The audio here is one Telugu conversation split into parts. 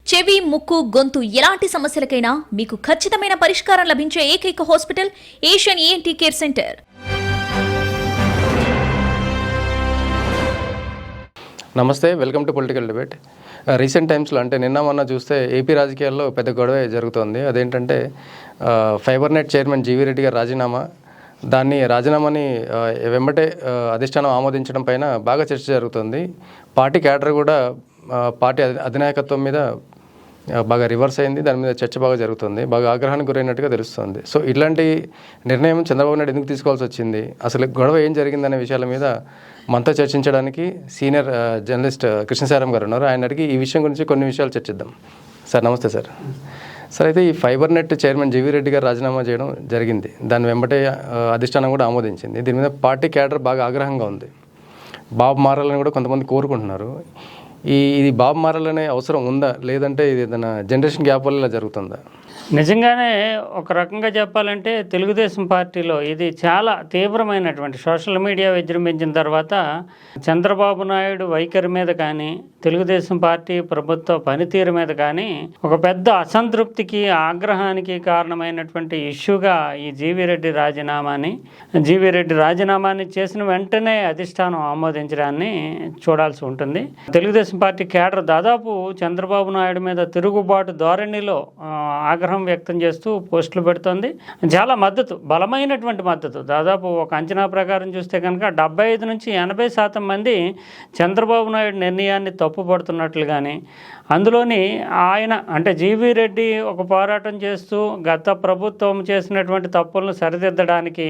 చెవి, ముక్కు, గొంతు ఎలాంటి సమస్యలకైనా మీకు ఖచ్చితమైన పరిష్కారం లభించే ఏకైక hospital Asian ENT care centre. నమస్తే, welcome to political debate. Recent టైమ్స్లో అంటే నిన్న మొన్న చూస్తే ఏపీ రాజకీయాల్లో పెద్ద గొడవ జరుగుతోంది. అదేంటంటే fibre net chairman GV Reddy గారు రాజీనామాని వెంబటే అధిష్టానం ఆమోదించడం పైన బాగా చర్చ జరుగుతుంది. పార్టీ క్యాడర్ కూడా పార్టీ అధినాయకత్వం మీద బాగా రివర్స్ అయింది. దాని మీద చర్చ బాగా జరుగుతుంది. బాగా ఆగ్రహానికి గురైనట్టుగా తెలుస్తుంది. సో ఇట్లాంటి నిర్ణయం చంద్రబాబు నాయుడు ఎందుకు తీసుకోవాల్సి వచ్చింది, అసలు గొడవ ఏం జరిగిందనే విషయాల మీద మనతో చర్చించడానికి సీనియర్ జర్నలిస్ట్ కృష్ణసారం గారు ఉన్నారు. ఆయన అడిగి ఈ విషయం గురించి కొన్ని విషయాలు చర్చిద్దాం. సార్ నమస్తే సార్. సార్, అయితే ఈ fibre net chairman GV Reddy గారు రాజీనామా చేయడం జరిగింది. దాని వెంబటే అధిష్టానం కూడా ఆమోదించింది. దీని మీద పార్టీ క్యాడర్ బాగా ఆగ్రహంగా ఉంది. బాబు మారాలని కూడా కొంతమంది కోరుకుంటున్నారు. ఇది బాబు మారాలనే అవసరం ఉందా, లేదంటే ఇది ఏదైనా జనరేషన్ గ్యాప్ వల్ల ఇలా జరుగుతుందా? నిజంగానే ఒక రకంగా చెప్పాలంటే తెలుగుదేశం పార్టీలో ఇది చాలా తీవ్రమైనటువంటి సోషల్ మీడియా విజృంభించిన తర్వాత చంద్రబాబు నాయుడు వైఖరి మీద కానీ తెలుగుదేశం పార్టీ ప్రభుత్వ పనితీరు మీద కానీ ఒక పెద్ద అసంతృప్తికి ఆగ్రహానికి కారణమైనటువంటి ఇష్యూగా ఈ జీవీ రెడ్డి రాజీనామాని చేసిన వెంటనే అధిష్టానం ఆమోదించడాన్ని చూడాల్సి ఉంటుంది. తెలుగుదేశం పార్టీ కేడర్ దాదాపు చంద్రబాబు నాయుడు మీద తిరుగుబాటు ధోరణిలో ఆగ్రహం వ్యక్తం చేస్తూ పోస్టులు పెడుతోంది. చాలా బలమైనటువంటి మద్దతు. దాదాపు ఒక అంచనా ప్రకారం చూస్తే కనుక 75 నుంచి 80% మంది చంద్రబాబు నాయుడు నిర్ణయాన్ని తప్పుపడుతున్నట్లుగానే, అందులోని ఆయన అంటే జీవీ రెడ్డి ఒక పోరాటం చేస్తూ గత ప్రభుత్వం చేసినటువంటి తప్పులను సరిదిద్దడానికి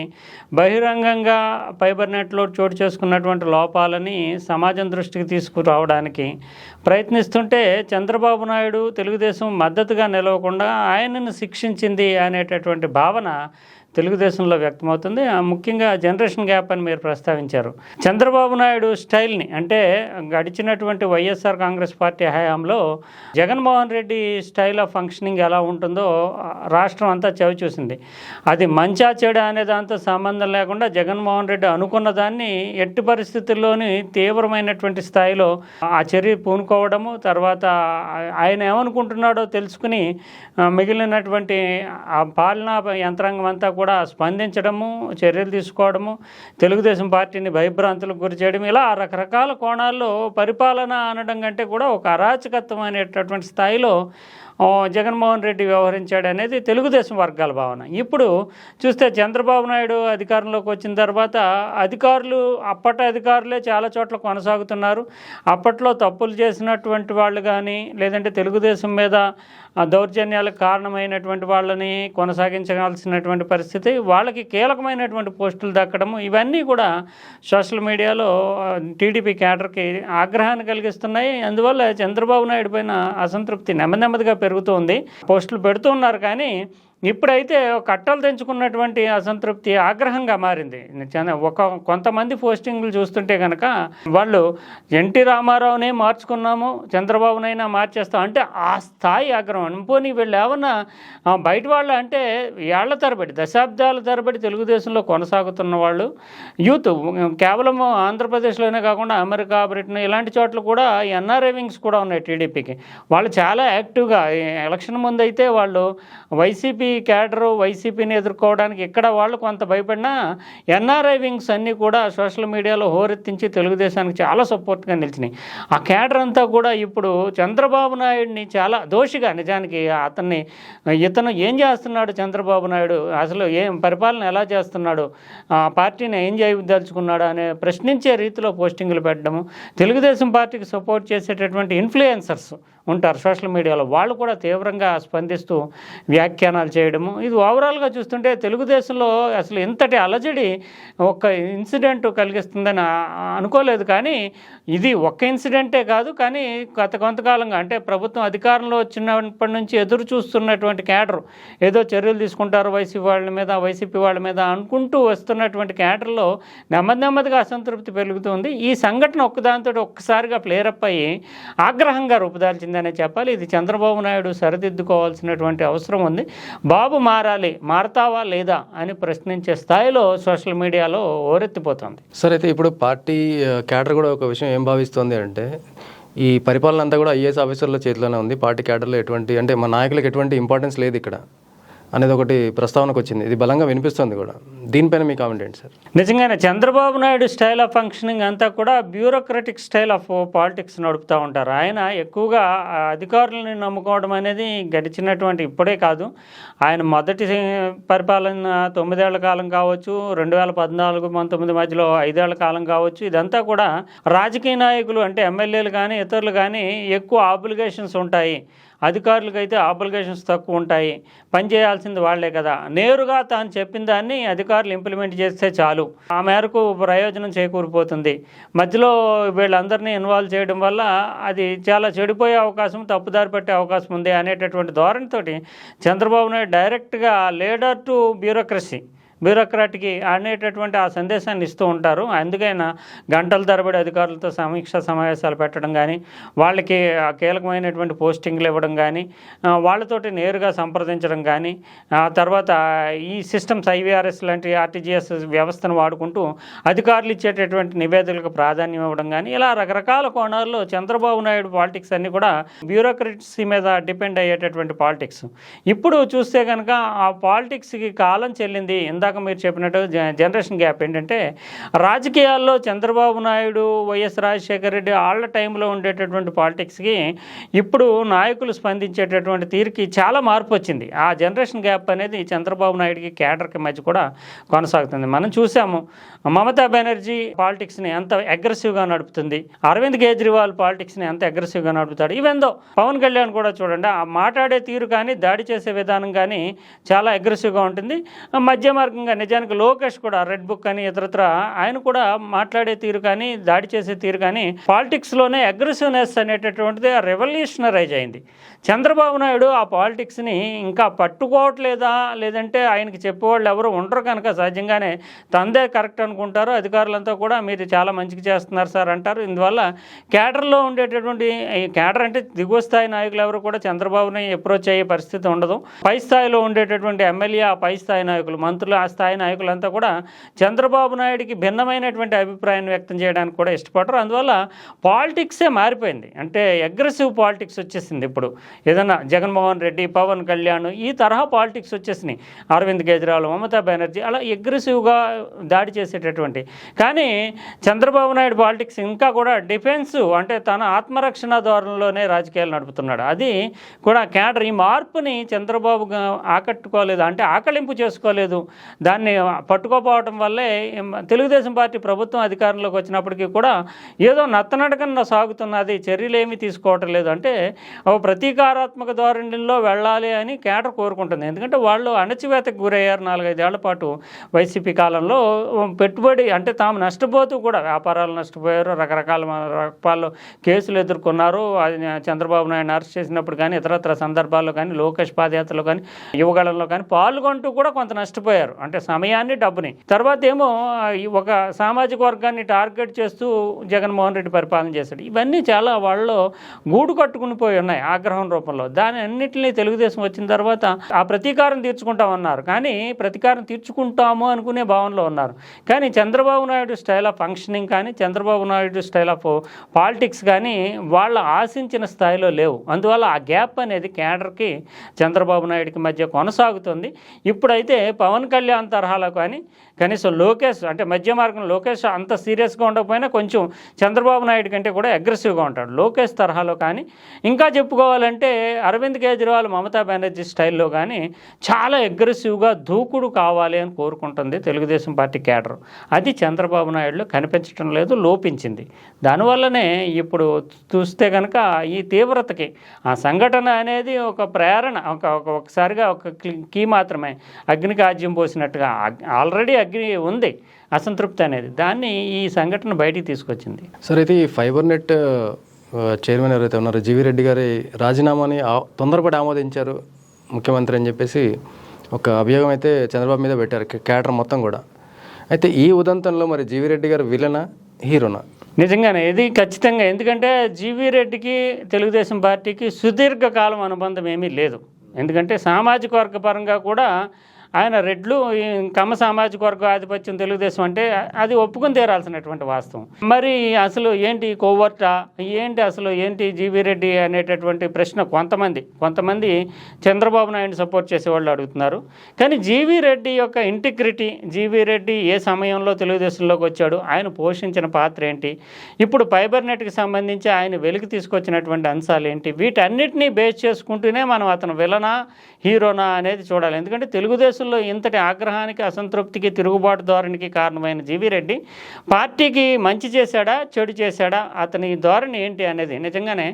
బహిరంగంగా ఫైబర్ నెట్లో చోటు చేసుకున్నటువంటి లోపాలని సమాజం దృష్టికి తీసుకురావడానికి ప్రయత్నిస్తుంటే చంద్రబాబు నాయుడు తెలుగుదేశం మద్దతుగా నిలవకుండా ఆయనను శిక్షించింది అనేటటువంటి భావన తెలుగుదేశంలో వ్యక్తమవుతుంది. ముఖ్యంగా జనరేషన్ గ్యాప్ అని మీరు ప్రస్తావించారు. చంద్రబాబు నాయుడు స్టైల్ని అంటే గడిచినటువంటి వైఎస్ఆర్ కాంగ్రెస్ పార్టీ హయాంలో Jaganmohan Reddy style of functioning ఎలా ఉంటుందో రాష్ట్రం అంతా చవి చూసింది. అది మంచా చెడా అనే దాంతో సంబంధం లేకుండా జగన్మోహన్ రెడ్డి అనుకున్న దాన్ని ఎట్టి పరిస్థితుల్లోని తీవ్రమైనటువంటి స్థాయిలో ఆ చర్య పూనుకోవడము, తర్వాత ఆయన ఏమనుకుంటున్నాడో తెలుసుకుని మిగిలినటువంటి ఆ పాలనా యంత్రాంగం అంతా కూడా స్పందించడము, చర్యలు తీసుకోవడము, తెలుగుదేశం పార్టీని భయభ్రాంతులకు గురి చేయడం, ఇలా రకరకాల కోణాల్లో పరిపాలన అనడం కంటే కూడా ఒక అరాచకత్వం అనేటటువంటి స్థాయిలో జగన్మోహన్ రెడ్డి వ్యవహరించాడు అనేది తెలుగుదేశం వర్గాల భావన. ఇప్పుడు చూస్తే చంద్రబాబు నాయుడు అధికారంలోకి వచ్చిన తర్వాత అప్పటి అధికారులే చాలా చోట్ల కొనసాగుతున్నారు. అప్పట్లో తప్పులు చేసినటువంటి వాళ్ళు కానీ లేదంటే తెలుగుదేశం మీద దౌర్జన్యాలకు కారణమైనటువంటి వాళ్ళని కొనసాగించాల్సినటువంటి పరిస్థితి, వాళ్ళకి కీలకమైనటువంటి పోస్టులు దక్కడము, ఇవన్నీ కూడా సోషల్ మీడియాలో టీడీపీ క్యాడర్కి ఆగ్రహాన్ని కలిగిస్తున్నాయి. అందువల్ల చంద్రబాబు నాయుడు పైన అసంతృప్తి నెమ్మదిగా పెరుగుతుంది. పోస్టులు పెడుతూ ఉన్నారు, కానీ ఇప్పుడైతే కట్టలు తెంచుకున్నటువంటి అసంతృప్తి ఆగ్రహంగా మారింది. కొంతమంది పోస్టింగ్లు చూస్తుంటే కనుక వాళ్ళు ఎన్టీ రామారావునే మార్చుకున్నాము, చంద్రబాబునైనా మార్చేస్తాం అంటే ఆ స్థాయి ఆగ్రహం. పోనీ వీళ్ళు ఏమన్నా బయట వాళ్ళు అంటే ఏళ్ల తరబడి దశాబ్దాల తరబడి తెలుగుదేశంలో కొనసాగుతున్న వాళ్ళు యూత్, కేవలం ఆంధ్రప్రదేశ్లోనే కాకుండా అమెరికా, బ్రిటన్ ఇలాంటి చోట్ల కూడా ఎన్ఆర్ఐ వింగ్స్ కూడా ఉన్నాయి టీడీపీకి. వాళ్ళు చాలా యాక్టివ్గా ఎలక్షన్ ముందు అయితే వాళ్ళు వైసీపీని ఎదుర్కోవడానికి ఇక్కడ వాళ్ళు కొంత భయపడినా ఎన్ఆర్ఐ వింగ్స్ అన్నీ కూడా సోషల్ మీడియాలో హోరెత్తించి తెలుగుదేశానికి చాలా సపోర్ట్గా నిలిచినాయి. ఆ క్యాడర్ అంతా కూడా ఇప్పుడు చంద్రబాబు నాయుడిని చాలా దోషిగా, నిజానికి ఇతను ఏం చేస్తున్నాడు చంద్రబాబు నాయుడు, అసలు పరిపాలన ఎలా చేస్తున్నాడు, పార్టీని ఏం చేయదలుచుకున్నాడు అనే ప్రశ్నించే రీతిలో పోస్టింగులు పెట్టడము, తెలుగుదేశం పార్టీకి సపోర్ట్ చేసేటటువంటి ఇన్ఫ్లుయెన్సర్స్ ఉంటారు సోషల్ మీడియాలో, వాళ్ళు కూడా తీవ్రంగా స్పందిస్తూ వ్యాఖ్యానాలు చేయడము. ఇది ఓవరాల్గా చూస్తుంటే తెలుగుదేశంలో అసలు ఇంతటి అలజడి ఒక్క ఇన్సిడెంట్ కలిగిస్తుందని అనుకోలేదు. కానీ ఇది ఒక్క ఇన్సిడెంటే కాదు, కానీ కొంతకాలంగా అంటే ప్రభుత్వం అధికారంలో వచ్చినప్పటి నుంచి ఎదురు చూస్తున్నటువంటి క్యాడర్ ఏదో చర్యలు తీసుకుంటారు వైసీపీ వాళ్ళ మీద అనుకుంటూ వస్తున్నటువంటి క్యాడర్లో నెమ్మదిగా అసంతృప్తి పెరుగుతుంది. ఈ సంఘటన ఒక్కదాంతో ఒక్కసారిగా ప్లేరప్ అయ్యి ఆగ్రహంగా రూపుదాల్చిందనే చెప్పాలి. ఇది చంద్రబాబు నాయుడు సరిదిద్దుకోవాల్సినటువంటి అవసరం ఉంది. బాబు మారతావా లేదా అని ప్రశ్నించే స్థాయిలో సోషల్ మీడియాలో ఓరెత్తిపోతుంది. సరే, అయితే ఇప్పుడు పార్టీ క్యాడర్ కూడా ఒక విషయం ఏం భావిస్తుంది అంటే ఈ పరిపాలన అంతా కూడా ఐఏఎస్ ఆఫీసర్ల చేతిలోనే ఉంది. పార్టీ క్యాడర్లో ఎటువంటి అంటే మా నాయకులకు ఎటువంటి ఇంపార్టెన్స్ లేదు ఇక్కడ అనేది ఒకటి ప్రస్తావనకు వచ్చింది. ఇది బలంగా వినిపిస్తుంది కూడా. దీనిపైన మీ కామెంట్ ఏంటి సార్? నిజంగానే Chandrababu Naidu style of functioning అంతా కూడా బ్యూరోక్రటిక్ స్టైల్ ఆఫ్ పాలిటిక్స్ నడుపుతూ ఉంటారు. ఆయన ఎక్కువగా అధికారులను నమ్ముకోవడం అనేది గడిచినటువంటి ఇప్పుడే కాదు, ఆయన మొదటి పరిపాలన 9 ఏళ్ల కాలం కావచ్చు, 2014-19 మధ్యలో 5 ఏళ్ల కాలం కావచ్చు, ఇదంతా కూడా రాజకీయ నాయకులు అంటే ఎమ్మెల్యేలు కానీ ఇతరులు కానీ ఎక్కువ ఆబ్లిగేషన్స్ ఉంటాయి, అధికారులకైతే ఆబ్లిగేషన్స్ తక్కువ ఉంటాయి, పనిచేయాల్సింది వాళ్లే కదా, నేరుగా తాను చెప్పిన దాన్ని అధికారులు ఇంప్లిమెంట్ చేస్తే చాలు, ఆ మేరకు ప్రయోజనం చేకూరిపోతుంది, మధ్యలో వీళ్ళందరినీ ఇన్వాల్వ్ చేయడం వల్ల అది చాలా చెడిపోయే అవకాశం, తప్పుదారి పెట్టే అవకాశం ఉంది అనేటటువంటి ధోరణితోటి చంద్రబాబు నాయుడు డైరెక్ట్గా లీడర్ టు బ్యూరోక్రాట్కి అనేటటువంటి ఆ సందేశాన్ని ఇస్తూ ఉంటారు. అందుకైనా గంటల తరబడి అధికారులతో సమీక్షా సమావేశాలు పెట్టడం కానీ, వాళ్ళకి కీలకమైనటువంటి పోస్టింగ్లు ఇవ్వడం కానీ, వాళ్ళతోటి నేరుగా సంప్రదించడం కానీ, ఆ తర్వాత ఈ సిస్టమ్స్ IVRS లాంటి RTGS వ్యవస్థను వాడుకుంటూ అధికారులు ఇచ్చేటటువంటి నివేదికలకు ప్రాధాన్యం ఇవ్వడం కానీ, ఇలా రకరకాల కోణాల్లో చంద్రబాబు నాయుడు పాలిటిక్స్ అన్నీ కూడా బ్యూరోక్రసీ మీద డిపెండ్ అయ్యేటటువంటి పాలిటిక్స్. ఇప్పుడు చూస్తే కనుక ఆ పాలిటిక్స్కి కాలం చెల్లింది. ఇందాక మీరు చెప్పినట్టు జనరేషన్ గ్యాప్ ఏంటంటే, రాజకీయాల్లో చంద్రబాబు నాయుడు, వైఎస్ రాజశేఖర రెడ్డి వాళ్ళ టైంలో ఉండేటటువంటి పాలిటిక్స్కి ఇప్పుడు నాయకులు స్పందించేటటువంటి తీరుకి చాలా మార్పు వచ్చింది. ఆ జనరేషన్ గ్యాప్ అనేది చంద్రబాబు నాయుడికి క్యాడర్కి మధ్య కూడా కొనసాగుతుంది. మనం చూసాము మమతా బెనర్జీ పాలిటిక్స్ని ఎంత అగ్రెసివ్గా నడుపుతుంది, అరవింద్ కేజ్రీవాల్ పాలిటిక్స్ని ఎంత అగ్రెసివ్గా నడుపుతాడు. ఇవెందో పవన్ కళ్యాణ్ కూడా చూడండి, ఆ మాట్లాడే తీరు కానీ దాడి చేసే విధానం కానీ చాలా అగ్రెసివ్గా ఉంటుంది. మధ్య మార్గంగా నిజానికి లోకేష్ కూడా రెడ్ బుక్ అని ఇతరత్ర ఆయన కూడా మాట్లాడే తీరు కానీ దాడి చేసే తీరు కానీ పాలిటిక్స్లోనే అగ్రెసివ్నెస్ అనేటటువంటిది రెవల్యూషనరైజ్ అయింది. చంద్రబాబు నాయుడు ఆ పాలిటిక్స్ని ఇంకా పట్టుకోవట్లేదా, లేదంటే ఆయనకి చెప్పేవాళ్ళు ఎవరు ఉండరు కనుక సహజంగానే తందే కరెక్ట్ అనుకుంటారు. అధికారులంతా కూడా మీరు చాలా మంచిగా చేస్తున్నారు సార్ అంటారు. ఇందువల్ల క్యాడర్లో ఉండేటటువంటి క్యాడర్ అంటే దిగువ స్థాయి నాయకులు ఎవరు కూడా చంద్రబాబుని అప్రోచ్ అయ్యే పరిస్థితి ఉండదు. పై స్థాయిలో ఉండేటటువంటి ఎమ్మెల్యే, ఆ పై స్థాయి నాయకులు, మంత్రులు, ఆ స్థాయి నాయకులంతా కూడా చంద్రబాబు నాయుడికి భిన్నమైనటువంటి అభిప్రాయాన్ని వ్యక్తం చేయడానికి కూడా ఇష్టపడరు. అందువల్ల పాలిటిక్సే మారిపోయింది. అంటే అగ్రెసివ్ పాలిటిక్స్ వచ్చేసింది. ఇప్పుడు ఏదన్నా జగన్మోహన్ రెడ్డి, పవన్ కళ్యాణ్ ఈ తరహా పాలిటిక్స్ వచ్చేసినాయి. అరవింద్ కేజ్రీవాల్, మమతా బెనర్జీ అలా అగ్రెసివ్గా దాడి చేసేటటువంటి. కానీ చంద్రబాబు నాయుడు పాలిటిక్స్ ఇంకా కూడా డిఫెన్స్ అంటే తన ఆత్మరక్షణ ధోరణిలోనే రాజకీయాలు నడుపుతున్నాడు. అది కూడా క్యాడర్ ఈ మార్పుని చంద్రబాబు ఆకట్టుకోలేదు, అంటే ఆకలింపు చేసుకోలేదు. దాన్ని పట్టుకోపోవడం వల్లే తెలుగుదేశం పార్టీ ప్రభుత్వం అధికారంలోకి వచ్చినప్పటికీ కూడా ఏదో నత్తనడకన సాగుతున్నది, చర్యలు ఏమీ తీసుకోవటం లేదు. అంటే ఒక ప్రతీకారాత్మక ధోరణిలో వెళ్ళాలి అని కేడర్ కోరుకుంటుంది. ఎందుకంటే వాళ్ళు అణచివేతకు గురయ్యారు 4-5 ఏళ్ల పాటు వైసీపీ కాలంలో. పెట్టుబడి అంటే తాము నష్టపోతూ కూడా వ్యాపారాలు నష్టపోయారు, రకరకాల కేసులు ఎదుర్కొన్నారు. అది చంద్రబాబు నాయుడు అరెస్ట్ చేసినప్పుడు కానీ, ఇతరత్ర సందర్భాల్లో కానీ, లోకేష్ పాదయాత్రలో కానీ, యువగళంలో కానీ పాల్గొంటూ కూడా కొంత నష్టపోయారు, అంటే సమయాన్ని, డబ్బుని. తర్వాత ఏమో ఒక సామాజిక వర్గాన్ని టార్గెట్ చేస్తూ జగన్మోహన్ రెడ్డి పరిపాలన చేశాడు. ఇవన్నీ చాలా వాళ్ళలో గూడు కట్టుకుని పోయి ఉన్నాయి ఆగ్రహం రూపంలో. దాని అన్నింటినీ తెలుగుదేశం వచ్చిన తర్వాత ఆ ప్రతీకారం తీర్చుకుంటామన్నారు, కానీ ప్రతీకారం తీర్చుకుంటాము అనుకునే భావనలో ఉన్నారు. కానీ Chandrababu Naidu style of functioning కానీ, Chandrababu Naidu style of politics కానీ వాళ్ళ ఆశించిన స్థాయిలో లేవు. అందువల్ల ఆ గ్యాప్ అనేది కేడర్కి చంద్రబాబు నాయుడికి మధ్య కొనసాగుతుంది. ఇప్పుడైతే పవన్ కళ్యాణ్ తరహాలో కానీ, కనీసం లోకేష్ అంటే మధ్య మార్గం, లోకేష్ అంత సీరియస్గా ఉండకపోయినా కొంచెం చంద్రబాబు నాయుడు కంటే కూడా అగ్రెసివ్గా ఉంటాడు. లోకేష్ తరహాలో కానీ, ఇంకా చెప్పుకోవాలంటే అరవింద్ కేజ్రీవాల్, మమతా బెనర్జీ స్టైల్లో కానీ చాలా అగ్రెసివ్గా దూకుడు కావాలి అని కోరుకుంటుంది తెలుగుదేశం పార్టీ క్యాడర్. అది చంద్రబాబు నాయుడులో కనిపించడం లేదు, లోపించింది. దానివల్లనే ఇప్పుడు చూస్తే కనుక ఈ తీవ్రతకి ఆ సంఘటన అనేది ఒక ప్రేరణ, ఒకసారిగా ఒక కీ మాత్రమే, అగ్నికి ఆజ్యం పోసినట్టుగా. ఆల్రెడీ అగ్ని ఉంది, అసంతృప్తి అనేది, దాన్ని ఈ సంఘటన బయటికి తీసుకొచ్చింది. సార్, అయితే ఈ ఫైబర్ నెట్ చైర్మన్ ఎవరైతే ఉన్నారో జీవీ రెడ్డి గారి రాజీనామాని తొందరపడి ఆమోదించారు ముఖ్యమంత్రి అని చెప్పేసి ఒక అభియోగం అయితే చంద్రబాబు మీద పెట్టారు క్యాడర్ మొత్తం కూడా. అయితే ఈ ఉదంతంలో మరి జీవీ రెడ్డి గారు విలనా, హీరోనా? నిజంగానే ఇది ఖచ్చితంగా. ఎందుకంటే జీవీ రెడ్డికి తెలుగుదేశం పార్టీకి సుదీర్ఘకాలం అనుబంధం ఏమీ లేదు. ఎందుకంటే సామాజిక వర్గ పరంగా కూడా ఆయన రెడ్లు ఈ కమ్మ సామాజిక వర్గ ఆధిపత్యం తెలుగుదేశం అంటే అది ఒప్పుకొని తీరాల్సినటువంటి వాస్తవం. మరి అసలు ఏంటి కోవర్టా, ఏంటి అసలు ఏంటి జీవీ రెడ్డి అనేటటువంటి ప్రశ్న కొంతమంది చంద్రబాబు నాయుడిని సపోర్ట్ చేసేవాళ్ళు అడుగుతున్నారు. కానీ జీవీ రెడ్డి యొక్క ఇంటిగ్రిటీ, జీవీ రెడ్డి ఏ సమయంలో తెలుగుదేశంలోకి వచ్చాడు, ఆయన పోషించిన పాత్ర ఏంటి, ఇప్పుడు ఫైబర్ నెట్కి సంబంధించి ఆయన వెలికి తీసుకొచ్చినటువంటి అంశాలు ఏంటి, వీటన్నిటినీ బేస్ చేసుకుంటూనే మనం అతను విలనా హీరోనా అనేది చూడాలి. ఎందుకంటే తెలుగుదేశంలో ఇంతటి ఆగ్రహానికి, అసంతృప్తికి, తిరుగుబాటు ధోరణికి కారణమైన జీవీ రెడ్డి పార్టీకి మంచి చేశాడా, చెడు చేశాడా, అతని ధోరణి ఏంటి అనేది నిజంగానే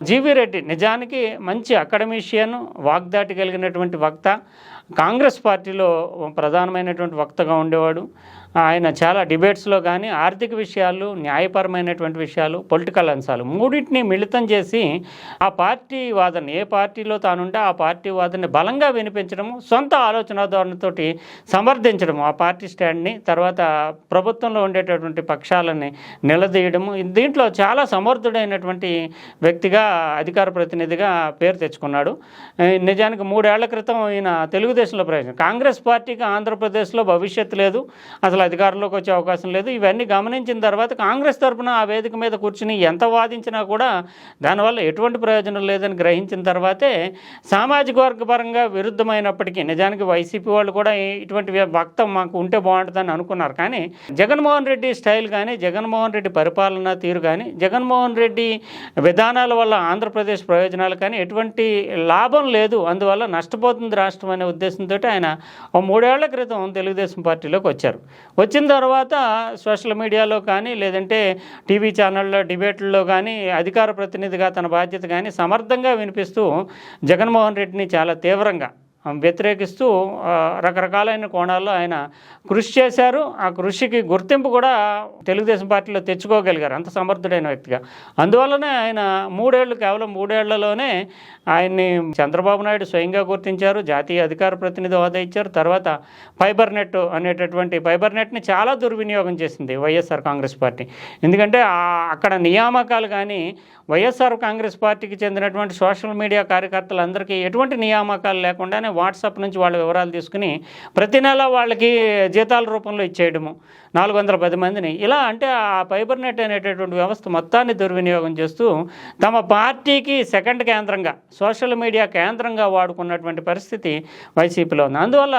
జీవీ రెడ్డి నిజానికి మంచి అకాడమిషియన్, వాగ్దాటి కలిగినటువంటి వక్త, కాంగ్రెస్ పార్టీలో ప్రధానమైనటువంటి వక్తగా ఉండేవాడు. ఆయన చాలా డిబేట్స్లో కానీ ఆర్థిక విషయాలు, న్యాయపరమైనటువంటి విషయాలు, పొలిటికల్ అంశాలు మూడింటిని మిళితం చేసి ఆ పార్టీ వాదన, ఏ పార్టీలో తానుంటే ఆ పార్టీ వాదనని బలంగా వినిపించడము, సొంత ఆలోచన ధోరణితోటి సమర్థించడము ఆ పార్టీ స్టాండ్ని, తర్వాత ప్రభుత్వంలో ఉండేటటువంటి పక్షాలని నిలదీయడము, దీంట్లో చాలా సమర్థుడైనటువంటి వ్యక్తిగా, అధికార ప్రతినిధిగా పేరు తెచ్చుకున్నాడు. నిజానికి 3 ఏళ్ల క్రితం ఈయన తెలుగుదేశంలో ప్రవేశం, కాంగ్రెస్ పార్టీకి ఆంధ్రప్రదేశ్లో భవిష్యత్తు లేదు, అసలు అధికారంలోకి వచ్చే అవకాశం లేదు, ఇవన్నీ గమనించిన తర్వాత కాంగ్రెస్ తరఫున ఆ వేదిక మీద కూర్చుని ఎంత వాదించినా కూడా దానివల్ల ఎటువంటి ప్రయోజనం లేదని గ్రహించిన తర్వాతే సామాజిక వర్గ పరంగా విరుద్ధమైనప్పటికీ, నిజానికి వైసీపీ వాళ్ళు కూడా ఇటువంటి వక్త మాకు ఉంటే బాగుంటుందని అనుకున్నారు. కానీ జగన్మోహన్ రెడ్డి స్టైల్ కానీ, జగన్మోహన్ రెడ్డి పరిపాలనా తీరు కానీ, జగన్మోహన్ రెడ్డి విధానాల వల్ల ఆంధ్రప్రదేశ్ ప్రయోజనాలు కానీ ఎటువంటి లాభం లేదు, అందువల్ల నష్టపోతుంది రాష్ట్రం అనే ఉద్దేశంతో ఆయన 3 ఏళ్ల క్రితం తెలుగుదేశం పార్టీలోకి వచ్చారు. వచ్చిన తర్వాత సోషల్ మీడియాలో కానీ, లేదంటే టీవీ ఛానళ్ళలో డిబేట్లలో కానీ అధికార ప్రతినిధిగా తన బాధ్యత కానీ సమర్థంగా వినిపిస్తూ జగన్మోహన్ రెడ్డిని చాలా తీవ్రంగా వ్యతిరేకిస్తూ రకరకాలైన కోణాల్లో ఆయన కృషి చేశారు. ఆ కృషికి గుర్తింపు కూడా తెలుగుదేశం పార్టీలో తెచ్చుకోగలిగారు, అంత సమర్థుడైన వ్యక్తిగా. అందువల్లనే ఆయన కేవలం 3 ఏళ్లలోనే ఆయన్ని చంద్రబాబు నాయుడు స్వయంగా గుర్తించారు, జాతీయ అధికార ప్రతినిధి హోదా ఇచ్చారు. తర్వాత ఫైబర్ నెట్ని చాలా దుర్వినియోగం చేసింది వైఎస్ఆర్ కాంగ్రెస్ పార్టీ. ఎందుకంటే అక్కడ నియామకాలు కానీ, వైఎస్ఆర్ కాంగ్రెస్ పార్టీకి చెందినటువంటి సోషల్ మీడియా కార్యకర్తలందరికీ ఎటువంటి నియామకాలు లేకుండానే వాట్సాప్ నుంచి వాళ్ళ వివరాలు తీసుకుని ప్రతి నెల వాళ్ళకి జీతాల రూపంలో ఇచ్చేయడము, 410 మందిని ఇలా. అంటే ఆ ఫైబర్ నెట్ అనేటటువంటి వ్యవస్థ మొత్తాన్ని దుర్వినియోగం చేస్తూ తమ పార్టీకి సెకండ్ కేంద్రంగా, సోషల్ మీడియా కేంద్రంగా వాడుకున్నటువంటి పరిస్థితి వైసీపీలో ఉంది. అందువల్ల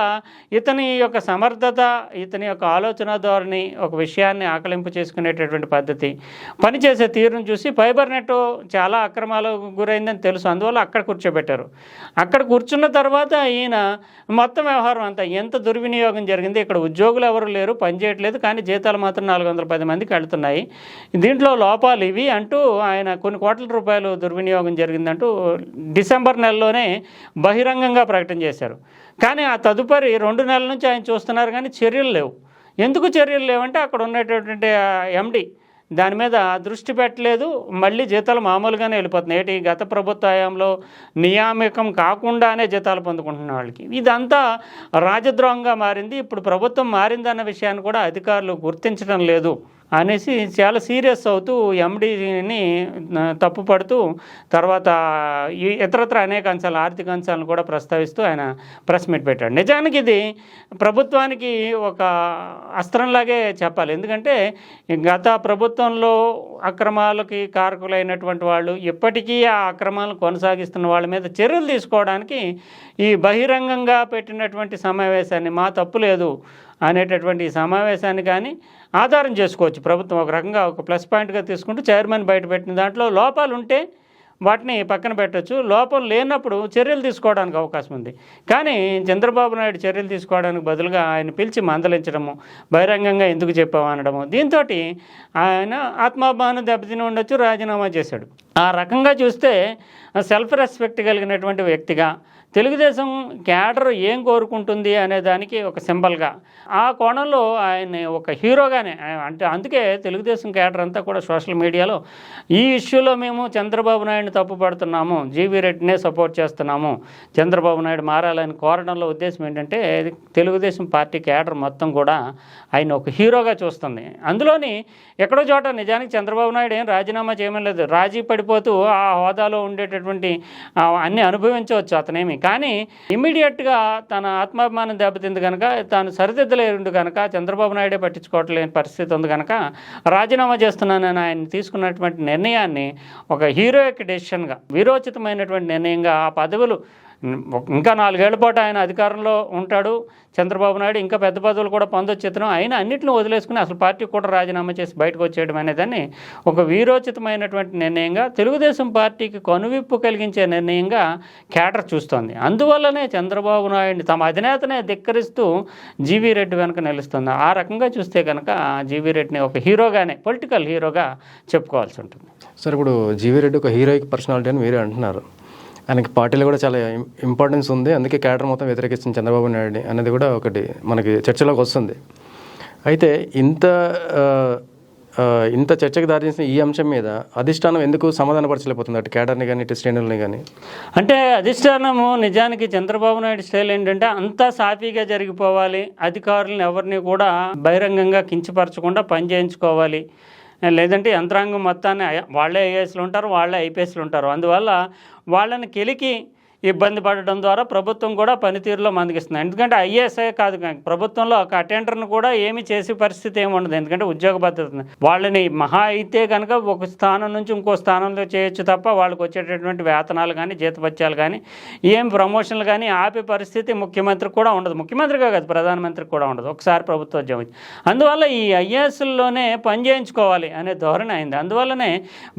ఇతని యొక్క సమర్థత, ఇతని యొక్క ఆలోచన ధోరణి, ఒక విషయాన్ని ఆకలింపు చేసుకునేటటువంటి పద్ధతి, పనిచేసే తీరును చూసి ఫైబర్ నెట్ చాలా అక్రమాలకు గురైందని తెలుసు, అందువల్ల అక్కడ కూర్చోబెట్టారు. అక్కడ కూర్చున్న తర్వాత ఈయన మొత్తం వ్యవహారం అంతా ఎంత దుర్వినియోగం జరిగింది, ఇక్కడ ఉద్యోగులు ఎవరు లేరు, పనిచేయట్లేదు, కానీ జీతాలు మాత్రం 410 మందికి వెళ్తున్నాయి, దీంట్లో లోపాలు ఇవి అంటూ ఆయన కొన్ని కోట్ల రూపాయలు దుర్వినియోగం జరిగిందంటూ డిసెంబర్ నెలలోనే బహిరంగంగా ప్రకటన చేశారు. కానీ ఆ తదుపరి 2 నెలల నుంచి ఆయన చూస్తున్నారు, కానీ చర్యలు లేవు. ఎందుకు చర్యలు లేవంటే అక్కడ ఉన్నటువంటి ఎండి దాని మీద దృష్టి పెట్టలేదు, మళ్ళీ జీతాలు మామూలుగానే వెళ్ళిపోతున్నాయి. ఏంటి, గత ప్రభుత్వ హయాంలో నియామకం కాకుండానే జీతాలు పొందుకుంటున్న వాళ్ళకి ఇదంతా రాజద్రోహంగా మారింది. ఇప్పుడు ప్రభుత్వం మారిందన్న విషయాన్ని కూడా అధికారులు గుర్తించడం లేదు అనేసి చాలా సీరియస్ అవుతూ ఎండీని తప్పుపడుతూ, తర్వాత ఇతరత్ర అనేక అంశాలు, ఆర్థిక అంశాలను కూడా ప్రస్తావిస్తూ ఆయన ప్రెస్ మీట్ పెట్టాడు. నిజానికి ఇది ప్రభుత్వానికి ఒక అస్త్రంలాగే చెప్పాలి. ఎందుకంటే గత ప్రభుత్వంలో అక్రమాలకి కారకులైనటువంటి వాళ్ళు ఇప్పటికీ ఆ అక్రమాలను కొనసాగిస్తున్న వాళ్ళ మీద చర్యలు తీసుకోవడానికి ఈ బహిరంగంగా పెట్టినటువంటి సమావేశాన్ని, మా తప్పు లేదు అనేటటువంటి ఈ సమావేశాన్ని కానీ ఆధారం చేసుకోవచ్చు. ప్రభుత్వం ఒక రకంగా ఒక ప్లస్ పాయింట్గా తీసుకుంటూ చైర్మన్ బయట పెట్టిన దాంట్లో లోపాలు ఉంటే వాటిని పక్కన పెట్టచ్చు, లోపం లేనప్పుడు చర్యలు తీసుకోవడానికి అవకాశం ఉంది. కానీ చంద్రబాబు నాయుడు చర్యలు తీసుకోవడానికి బదులుగా ఆయన పిలిచి మందలించడము, బహిరంగంగా ఎందుకు చెప్పావు అనడము, దీంతో ఆయన ఆత్మాభిమానం దెబ్బతిని ఉండొచ్చు, రాజీనామా చేశాడు. ఆ రకంగా చూస్తే సెల్ఫ్ రెస్పెక్ట్ కలిగినటువంటి వ్యక్తిగా తెలుగుదేశం క్యాడర్ ఏం కోరుకుంటుంది అనే దానికి ఒక సింబల్గా, ఆ కోణంలో ఆయన్ని ఒక హీరోగానే, అంటే అందుకే తెలుగుదేశం క్యాడర్ అంతా కూడా సోషల్ మీడియాలో ఈ ఇష్యూలో మేము చంద్రబాబు నాయుడిని తప్పుపడుతున్నాము, జీవీ రెడ్డినే సపోర్ట్ చేస్తున్నాము, చంద్రబాబు నాయుడు మారాలని కోరడంలో ఉద్దేశం ఏంటంటే తెలుగుదేశం పార్టీ క్యాడర్ మొత్తం కూడా ఆయన ఒక హీరోగా చూస్తుంది. అందులోని ఎక్కడో చోట నిజానికి చంద్రబాబు నాయుడు ఏం రాజీనామా చేయమని లేదు, రాజీ పడిపోతూ ఆ హోదాలో ఉండేటటువంటి అన్నీ అనుభవించవచ్చు అతనేమి. కానీ ఇమ్మీడియట్గా తన ఆత్మాభిమానం దెబ్బతింది కనుక తాను సరిదిద్దలేడు కనుక చంద్రబాబు నాయుడే పట్టించుకోవట్లేని పరిస్థితి ఉంది కనుక రాజీనామా చేస్తున్నానని ఆయన తీసుకున్నటువంటి నిర్ణయాన్ని ఒక హీరోయిక్ డెసిషన్గా, వీరోచితమైనటువంటి నిర్ణయంగా, ఆ పదవులు ఇంకా 4 ఏళ్ల పాటు ఆయన అధికారంలో ఉంటాడు చంద్రబాబు నాయుడు, ఇంకా పెద్ద పదవులు కూడా పొందొచ్చేతను, అయినా అన్నింటిని వదిలేసుకుని అసలు పార్టీ కూడా రాజీనామా చేసి బయటకు వచ్చేయడం అనేదాన్ని ఒక వీరోచితమైనటువంటి నిర్ణయంగా, తెలుగుదేశం పార్టీకి కనువిప్పు కలిగించే నిర్ణయంగా కేడర్ చూస్తోంది. అందువల్లనే చంద్రబాబు నాయుడిని తమ అధినేతనే ధిక్కరిస్తూ జీవీ రెడ్డి వెనక నిలుస్తుంది. ఆ రకంగా చూస్తే కనుక జీవీ రెడ్డిని ఒక హీరోగానే, పొలిటికల్ హీరోగా చెప్పుకోవాల్సి ఉంటుంది. సార్, ఇప్పుడు జీవీ రెడ్డి ఒక హీరోయిక్ పర్సనాలిటీ అని మీరే అంటున్నారు. ఆయనకి పార్టీలో కూడా చాలా ఇంపార్టెన్స్ ఉంది, అందుకే క్యాడర్ మొత్తం వ్యతిరేకిస్తుంది చంద్రబాబు నాయుడిని అనేది కూడా ఒకటి మనకి చర్చలోకి వస్తుంది. అయితే ఇంత చర్చకు దారితీసిన ఈ అంశం మీద అధిష్టానం ఎందుకు సమాధానపరచలేకపోతుంది అటు క్యాడర్ని కానీ ఇటు శ్రేణుల్ని కానీ? అంటే అధిష్టానము నిజానికి చంద్రబాబు నాయుడు స్టైల్ ఏంటంటే అంతా సాఫీగా జరిగిపోవాలి, అధికారులను ఎవరిని కూడా బహిరంగంగా కించపరచకుండా పనిచేయించుకోవాలి, లేదంటే యంత్రాంగం మొత్తాన్ని వాళ్ళే ఐఏఎస్లు ఉంటారు, వాళ్ళే ఐపీఎస్లు ఉంటారు, అందువల్ల వాళ్ళని కెలికి ఇబ్బంది పడడం ద్వారా ప్రభుత్వం కూడా పనితీరులో మందగిస్తుంది. ఎందుకంటే ఐఏఎస్ఐ కాదు, ప్రభుత్వంలో ఒక అటెండర్ను కూడా ఏమీ చేసే పరిస్థితి ఏమి ఉండదు, ఎందుకంటే ఉద్యోగ భద్రత. వాళ్ళని మహా అయితే కనుక ఒక స్థానం నుంచి ఇంకో స్థానంలో చేయొచ్చు తప్ప వాళ్ళకి వచ్చేటటువంటి వేతనాలు కానీ జీతభత్యాలు కానీ ఏం ప్రమోషన్లు కానీ ఆపే పరిస్థితి ముఖ్యమంత్రికి కూడా ఉండదు, ముఖ్యమంత్రిగా కాదు ప్రధానమంత్రికి కూడా ఉండదు ఒకసారి ప్రభుత్వ ఉద్యోగం. అందువల్ల ఈ ఐఏఎస్లోనే పని చేయించుకోవాలి అనే ధోరణి అయింది. అందువల్లనే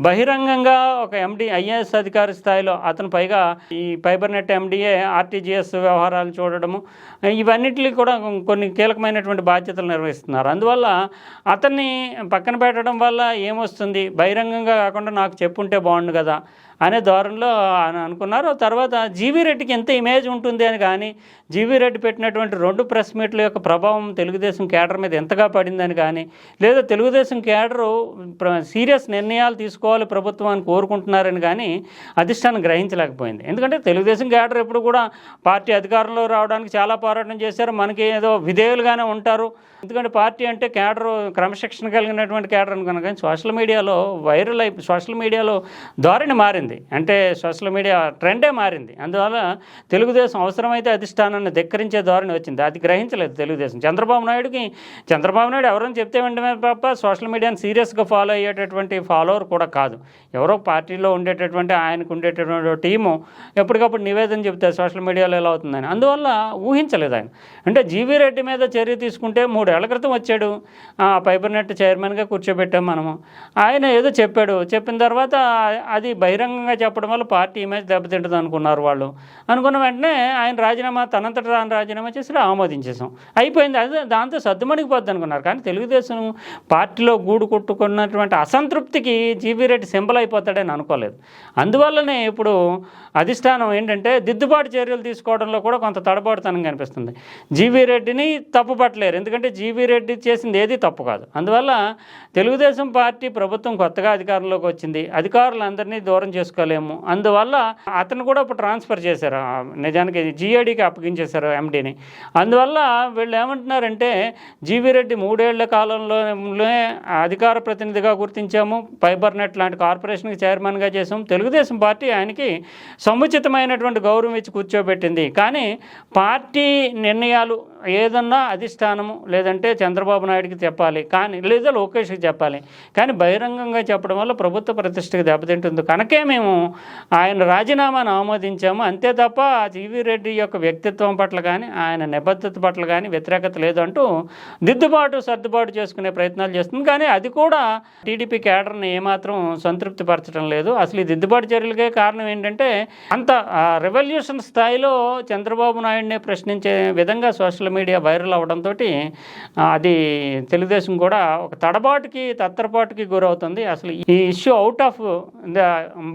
బహిరంగంగా ఒక ఎండి ఐఏఎస్ అధికారి స్థాయిలో అతను పైగా ఈ ఫైబర్ నెట్ ఎండిఏ ఆర్టీజీఎస్ వ్యవహారాలు చూడడము, ఇవన్నిటికీ కూడా కొన్ని కీలకమైనటువంటి బాధ్యతలు నిర్వహిస్తున్నారు. అందువల్ల అతన్ని పక్కన పెట్టడం వల్ల ఏమొస్తుంది, బహిరంగంగా కాకుండా నాకు చెప్పుంటే బాగుండు కదా అనే ధోరణిలో అనుకున్నారు. తర్వాత జీవీ రెడ్డికి ఎంత ఇమేజ్ ఉంటుంది అని కానీ, జీవీ రెడ్డి పెట్టినటువంటి 2 ప్రెస్ మీట్ల యొక్క ప్రభావం తెలుగుదేశం కేడర్ మీద ఎంతగా పడిందని కానీ, లేదా తెలుగుదేశం కేడరు సీరియస్ నిర్ణయాలు తీసుకోవాలి ప్రభుత్వాన్ని కోరుకుంటున్నారని కానీ అధిష్టానం గ్రహించలేకపోయింది. ఎందుకంటే తెలుగుదేశం కేడర్ ఎప్పుడు కూడా పార్టీ అధికారంలో రావడానికి చాలా పోరాటం చేశారు, మనకి ఏదో విధేయులుగానే ఉంటారు. ఎందుకంటే పార్టీ అంటే కేడరు క్రమశిక్షణ కలిగినటువంటి కేడర్ అనుకున్నాను. కానీ సోషల్ మీడియాలో వైరల్ అయిపోయి సోషల్ మీడియాలో ధోరణి మారింది, అంటే సోషల్ మీడియా ట్రెండే మారింది. అందువల్ల తెలుగుదేశం అవసరమైతే అధిష్టానాన్ని ధిక్కరించే ధోరణి వచ్చింది, అది గ్రహించలేదు తెలుగుదేశం. చంద్రబాబు నాయుడు ఎవరైనా చెప్తే వెంటనే తప్ప సోషల్ మీడియాని సీరియస్గా ఫాలో అయ్యేటటువంటి ఫాలోవర్ కూడా కాదు. ఎవరో పార్టీలో ఉండేటటువంటి ఆయనకు ఉండేటటువంటి టీము ఎప్పటికప్పుడు నివేదన చెప్తారు సోషల్ మీడియాలో ఎలా అవుతుందని. అందువల్ల ఊహించలేదు ఆయన. అంటే జీవీ రెడ్డి మీద చర్య తీసుకుంటే 3 ఏళ్ల క్రితం వచ్చాడు, ఫైబర్ నెట్ చైర్మన్గా కూర్చోబెట్టాం మనము, ఆయన ఏదో చెప్పిన తర్వాత అది బహిరంగంగా చెప్పడం వల్ల పార్టీ ఇమేజ్ దెబ్బతింటుంది అనుకున్నారు వాళ్ళు. అనుకున్న వెంటనే ఆయన తనంతట రాజీనామా చేసి ఆమోదించేసాం, అయిపోయింది. అదే దాంతో సర్దుమణిగిపోద్ది అనుకున్నారు. కానీ తెలుగుదేశం పార్టీలో గూడు కొట్టుకున్నటువంటి అసంతృప్తికి జీవీ రెడ్డి సింబల్ అయిపోతాడని అనుకోలేదు. అందువల్లనే ఇప్పుడు అధిష్టానం ఏంటంటే దిద్దుబాటు చర్యలు తీసుకోవడంలో కూడా కొంత తడబాటుతనం కనిపిస్తుంది. జీవీ రెడ్డిని తప్పు పట్టలేరు, ఎందుకంటే జీవీ రెడ్డి చేసింది ఏది తప్పు కాదు. అందువల్ల తెలుగుదేశం పార్టీ ప్రభుత్వం కొత్తగా అధికారంలోకి వచ్చింది, అధికారులందరినీ దూరం చేసుకోలేము. అందువల్ల అతను కూడా ఇప్పుడు ట్రాన్స్ఫర్ చేశారు, నిజానికి జీఏడీకి అప్పగించేశారు ఎండీని. అందువల్ల వీళ్ళు ఏమంటున్నారంటే జీవీ రెడ్డి 3 ఏళ్ల కాలంలోనే అధికార ప్రతినిధిగా గుర్తించాము, ఫైబర్ నెట్ లాంటి కార్పొరేషన్కి చైర్మన్గా చేసాము, తెలుగుదేశం పార్టీ ఆయనకి సముచితమైనటువంటి గౌరవం ఇచ్చి కూర్చోబెట్టింది. కానీ పార్టీ నిర్ణయాలు ఏదన్నా అధిష్టానము లేదంటే చంద్రబాబు నాయుడికి చెప్పాలి, కానీ లేదా లోకేష్కి చెప్పాలి. కానీ బహిరంగంగా చెప్పడం వల్ల ప్రభుత్వ ప్రతిష్టకి దెబ్బతింటుంది. కనుకే మేము ఆయన రాజీనామాను ఆమోదించాము, అంతే తప్ప జీవీ రెడ్డి యొక్క వ్యక్తిత్వం పట్ల కానీ ఆయన నిబద్ధత పట్ల కానీ వ్యతిరేకత లేదు అంటూ సర్దుబాటు చేసుకునే ప్రయత్నాలు చేస్తుంది. కానీ అది కూడా టీడీపీ కేడర్ని ఏమాత్రం సంతృప్తి పరచడం లేదు. అసలు ఈ దిద్దుబాటు చర్యలకే కారణం ఏంటంటే అంత రెవల్యూషన్ స్థాయిలో చంద్రబాబు నాయుడిని ప్రశ్నించే విధంగా సోషల్ మీడియా వైరల్ అవడంతో అది తెలుగుదేశం కూడా ఒక తత్తరపాటుకి గురవుతుంది. అసలు ఈ issue out of the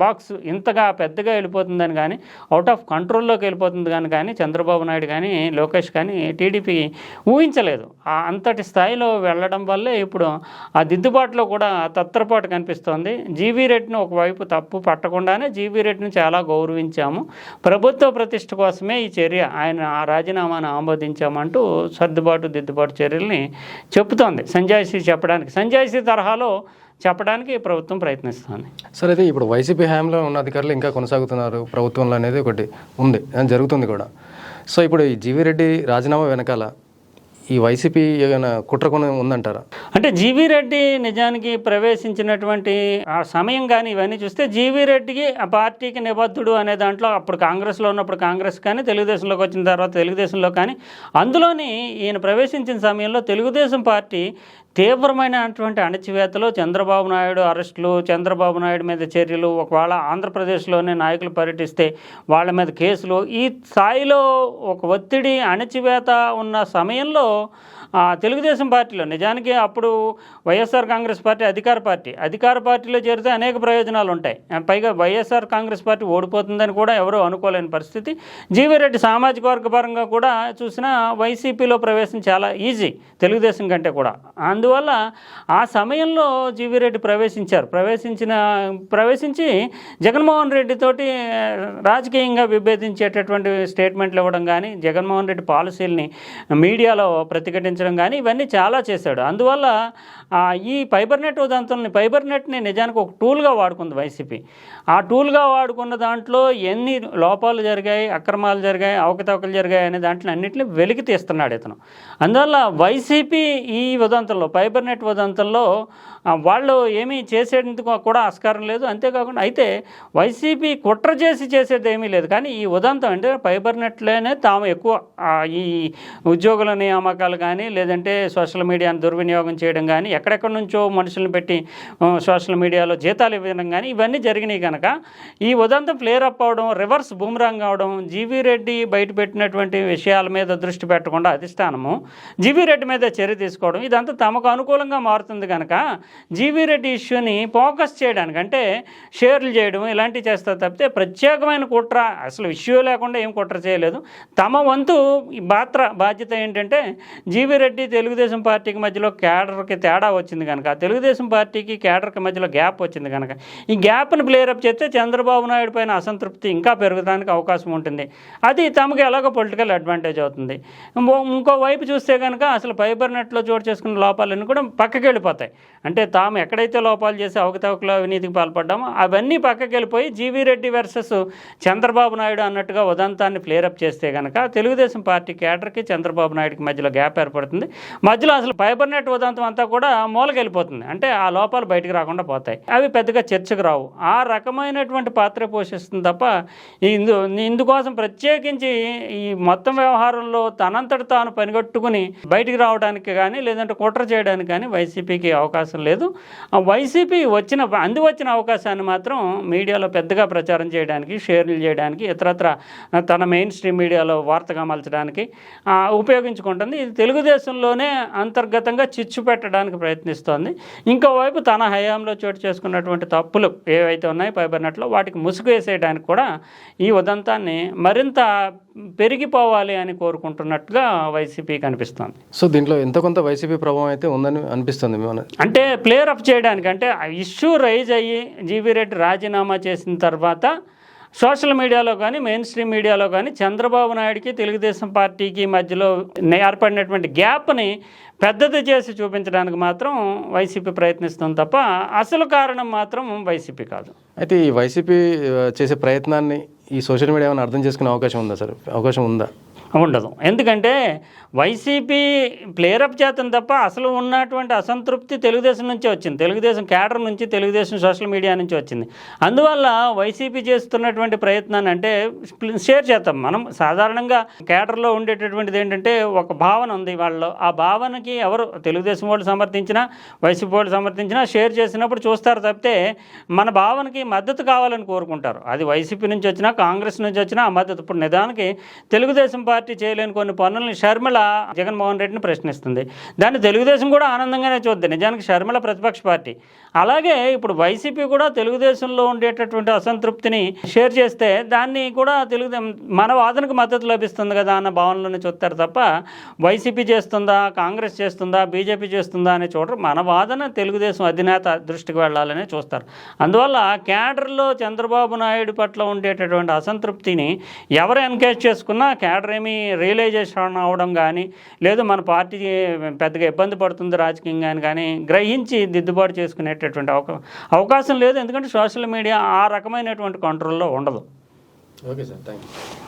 box ఇంతగా పెద్దగా వెళ్ళిపోతుందని కానీ, అవుట్ ఆఫ్ కంట్రోల్లోకి వెళ్ళిపోతుంది కానీ చంద్రబాబు నాయుడు కానీ లోకేష్ కానీ టీడీపీ ఊహించలేదు. అంతటి స్థాయిలో వెళ్ళడం వల్లే ఇప్పుడు ఆ దిద్దుబాటులో కూడా తత్తరపాటు కనిపిస్తోంది. జీవీ రెడ్డిని ఒకవైపు తప్పు పట్టకుండానే జీవీ రెడ్డిని చాలా గౌరవించాము, ప్రభుత్వ ప్రతిష్ట కోసమే ఈ చర్య, ఆయన ఆ రాజీనామాను ఆమోదించామంటూ దిద్దుబాటు చర్యల్ని చెప్తోంది సంజాయిషీ చెప్పడానికి. సంజాయిషీ తరహాలో చెప్పడానికి ప్రభుత్వం ప్రయత్నిస్తుంది. సరే, అయితే ఇప్పుడు వైసీపీ హయాంలో ఉన్న అధికారులు ఇంకా కొనసాగుతున్నారు ప్రభుత్వంలో అనేది ఒకటి ఉంది, అది జరుగుతుంది కూడా. సో ఇప్పుడు ఈ జీవీ రెడ్డి రాజీనామా వెనకాల ఈ వైసీపీ ఏమైనా కుట్రకొని ఉందంటారా? అంటే జీవీ రెడ్డి నిజానికి ప్రవేశించినటువంటి ఆ సమయం కానీ ఇవన్నీ చూస్తే జీవీ రెడ్డికి ఆ పార్టీకి నిబద్ధుడు అనే దాంట్లో అప్పుడు కాంగ్రెస్లో ఉన్నప్పుడు కాంగ్రెస్ కానీ, తెలుగుదేశంలోకి వచ్చిన తర్వాత తెలుగుదేశంలో కానీ, అందులోని ఈయన ప్రవేశించిన సమయంలో తెలుగుదేశం పార్టీ తీవ్రమైనటువంటి అణచివేతలు, చంద్రబాబు నాయుడు అరెస్టులు, చంద్రబాబు నాయుడు మీద చర్యలు, ఒకవేళ ఆంధ్రప్రదేశ్లోనే నాయకులు పర్యటిస్తే వాళ్ళ మీద కేసులు, ఈ స్థాయిలో ఒక ఒత్తిడి, అణచివేత ఉన్న సమయంలో తెలుగుదేశం పార్టీలో నిజానికి అప్పుడు వైఎస్ఆర్ కాంగ్రెస్ పార్టీ అధికార పార్టీలో చేరితే అనేక ప్రయోజనాలు ఉంటాయి. పైగా వైఎస్ఆర్ కాంగ్రెస్ పార్టీ ఓడిపోతుందని కూడా ఎవరూ అనుకోలేని పరిస్థితి. జీవీ రెడ్డి సామాజిక వర్గ పరంగా కూడా చూసినా వైసీపీలో ప్రవేశం చాలా ఈజీ తెలుగుదేశం కంటే కూడా. అందువల్ల ఆ సమయంలో జీవీ రెడ్డి ప్రవేశించి జగన్మోహన్ రెడ్డితోటి రాజకీయంగా విభేదించేటటువంటి స్టేట్మెంట్లు ఇవ్వడం కానీ, జగన్మోహన్ రెడ్డి పాలసీలని మీడియాలో ప్రతిఘటించడం కానీ, ఇవన్నీ చాలా చేశాడు. అందువల్ల ఈ ఫైబర్ నెట్ని నిజానికి ఒక టూల్గా వాడుకుంది వైసీపీ. ఆ టూల్గా వాడుకున్న దాంట్లో ఎన్ని లోపాలు జరిగాయి, అక్రమాలు జరిగాయి, అవకతవకలు జరిగాయి అనే దాంట్లో అన్నింటినీ వెలికి తీస్తున్నాడు ఇతను. అందువల్ల వైసీపీ ఈ ఉదంతంలో, ఫైబర్ నెట్ ఉదంతంలో వాళ్ళు ఏమీ చేసేందుకు కూడా ఆస్కారం లేదు. అంతేకాకుండా అయితే వైసీపీ కుట్ర చేసేది ఏమీ లేదు. కానీ ఈ ఉదంతం అంటే ఫైబర్ నెట్లోనే తాము ఎక్కువ ఈ ఉద్యోగుల నియామకాలు కానీ, లేదంటే సోషల్ మీడియాను దుర్వినియోగం చేయడం కానీ, ఎక్కడెక్కడి నుంచో మనుషులను పెట్టి సోషల్ మీడియాలో జీతాలు ఇవ్వడం కానీ, ఇవన్నీ జరిగినాయి కనుక ఈ ఉదంతం ఫ్లేర్ అప్ అవడం, రివర్స్ బూమరాంగ్ అవడం, జీవీ రెడ్డి బయటపెట్టినటువంటి విషయాల మీద దృష్టి పెట్టకుండా అధిష్టానము జీవీ రెడ్డి మీద చర్య తీసుకోవడం, ఇదంతా తమకు అనుకూలంగా మారుతుంది కనుక జీవీ రెడ్డి ఇష్యూని ఫోకస్ చేయడానికి, అంటే షేర్లు చేయడం ఇలాంటివి చేస్తారు తప్పితే ప్రత్యేకమైన కుట్ర, అసలు ఇష్యూ లేకుండా ఏం కుట్ర చేయలేదు. తమ వంతు బాధ్యత ఏంటంటే జీవీ రెడ్డి తెలుగుదేశం పార్టీకి మధ్యలో క్యాడర్కి తేడా వచ్చింది కనుక, తెలుగుదేశం పార్టీకి క్యాడర్కి మధ్యలో గ్యాప్ వచ్చింది కనుక, ఈ గ్యాప్ను ప్లేరప్ చేస్తే చంద్రబాబు నాయుడు పైన అసంతృప్తి ఇంకా పెరగడానికి అవకాశం ఉంటుంది. అది తమకు ఎలాగో పొలిటికల్ అడ్వాంటేజ్ అవుతుంది. ఇంకోవైపు చూస్తే కనుక అసలు ఫైబర్ నెట్లో చోటు చేసుకున్న లోపాలన్నీ కూడా పక్కకి వెళ్ళిపోతాయి. అంటే తాము ఎక్కడైతే లోపాలు చేసి అవకతవకలు, అవినీతికి పాల్పడ్డామో అవన్నీ పక్కకి వెళ్ళిపోయి జీవీ రెడ్డి వర్సెస్ చంద్రబాబు నాయుడు అన్నట్టుగా ఉదంతాన్ని ఫ్లేరప్ చేస్తే కనుక తెలుగుదేశం పార్టీ క్యాడర్కి చంద్రబాబు నాయుడుకి మధ్యలో గ్యాప్ ఏర్పడుతుంది. మధ్యలో అసలు ఫైబర్ నెట్ ఉదంతం అంతా కూడా మూలకెళ్ళిపోతుంది. అంటే ఆ లోపాలు బయటకు రాకుండా పోతాయి. అవి పెద్దగా చర్చకు రావు. ఆ రకమైనటువంటి పాత్ర పోషిస్తుంది తప్ప ఇందుకోసం ప్రత్యేకించి ఈ మొత్తం వ్యవహారంలో తనంతట తాను పనిగట్టుకుని బయటికి రావడానికి కానీ, లేదంటే కుట్ర చేయడానికి కానీ వైసీపీకి అవకాశం లేదు. వైసీపీ వచ్చిన అవకాశాన్ని మాత్రం మీడియాలో పెద్దగా ప్రచారం చేయడానికి, షేర్లు చేయడానికి, ఇతరత్ర తన మెయిన్ స్ట్రీమ్ మీడియాలో వార్తగా మలచడానికి ఉపయోగించుకుంటుంది. ఇది తెలుగుదేశంలోనే అంతర్గతంగా చిచ్చు పెట్టడానికి ప్రయత్నిస్తోంది. ఇంకోవైపు తన హయాంలో చోటు చేసుకున్నటువంటి తప్పులు ఏవైతే ఉన్నాయో ఫైబర్ నెట్లో, వాటికి ముసుగు వేసేయడానికి కూడా ఈ ఉదంతాన్ని మరింత పెరిగిపోవాలి అని కోరుకుంటున్నట్టుగా వైసీపీ కనిపిస్తుంది. సో దీంట్లో ఎంత కొంత వైసీపీ ప్రభావం అయితే ఉందని అనిపిస్తుంది. అంటే ప్లేయర్ అప్ చేయడానికి, అంటే ఇష్యూ రైజ్ అయ్యి జీవీ రెడ్డి రాజీనామా చేసిన తర్వాత సోషల్ మీడియాలో కానీ, మెయిన్ స్ట్రీమ్ మీడియాలో కానీ చంద్రబాబు నాయుడికి తెలుగుదేశం పార్టీకి మధ్యలో ఏర్పడినటువంటి గ్యాప్ని పెద్దది చేసి చూపించడానికి మాత్రం వైసీపీ ప్రయత్నిస్తుంది తప్ప అసలు కారణం మాత్రం వైసీపీ కాదు. అయితే ఈ వైసీపీ చేసే ప్రయత్నాన్ని ఈ సోషల్ మీడియా ఏమైనా అర్థం చేసుకునే అవకాశం ఉందా సార్? అవకాశం ఉందా? ఉండదు. ఎందుకంటే వైసీపీ ప్లేరప్ చేతం తప్ప అసలు ఉన్నటువంటి అసంతృప్తి తెలుగుదేశం నుంచే వచ్చింది, తెలుగుదేశం క్యాడర్ నుంచి, తెలుగుదేశం సోషల్ మీడియా నుంచి వచ్చింది. అందువల్ల వైసీపీ చేస్తున్నటువంటి ప్రయత్నాన్ని అంటే షేర్ చేద్దాం. మనం సాధారణంగా క్యాడర్లో ఉండేటటువంటిది ఏంటంటే ఒక భావన ఉంది వాళ్ళలో. ఆ భావనకి ఎవరు తెలుగుదేశం వాళ్ళు సమర్థించినా, వైసీపీ వాళ్ళు సమర్థించినా షేర్ చేసినప్పుడు చూస్తారు తప్పితే మన భావనకి మద్దతు కావాలని కోరుకుంటారు. అది వైసీపీ నుంచి వచ్చినా, కాంగ్రెస్ నుంచి వచ్చినా ఆ మద్దతు. ఇప్పుడు నిజానికి తెలుగుదేశం పార్టీ చేయలేని కొన్ని పనులని షర్మిల జగన్మోహన్ రెడ్డిని ప్రశ్నిస్తుంది. దాన్ని తెలుగుదేశం కూడా ఆనందంగానే చూద్ది. నిజానికి షర్మిల ప్రతిపక్ష పార్టీ. అలాగే ఇప్పుడు వైసీపీ కూడా తెలుగుదేశంలో ఉండేటటువంటి అసంతృప్తిని షేర్ చేస్తే దాన్ని కూడా మన వాదనకు మద్దతు లభిస్తుంది కదా అన్న భావనలోనే చూస్తారు తప్ప వైసీపీ చేస్తుందా, కాంగ్రెస్ చేస్తుందా, బీజేపీ చేస్తుందా అని చూడరు. మన వాదన తెలుగుదేశం అధినేత దృష్టికి వెళ్ళాలనే చూస్తారు. అందువల్ల క్యాడర్లో చంద్రబాబు నాయుడు పట్ల ఉండేటటువంటి అసంతృప్తిని ఎవరు ఎన్కేజ్ చేసుకున్నా క్యాడర్ ఏమి హామీ రియలైజేషన్ అవ్వడం కానీ, లేదు మన పార్టీ పెద్దగా ఇబ్బంది పడుతుంది రాజకీయంగా కానీ గ్రహించి దిద్దుబాటు చేసుకునేటటువంటి అవకాశం లేదు. ఎందుకంటే సోషల్ మీడియా ఆ రకమైనటువంటి కంట్రోల్లో ఉండదు. Okay sir, thank you.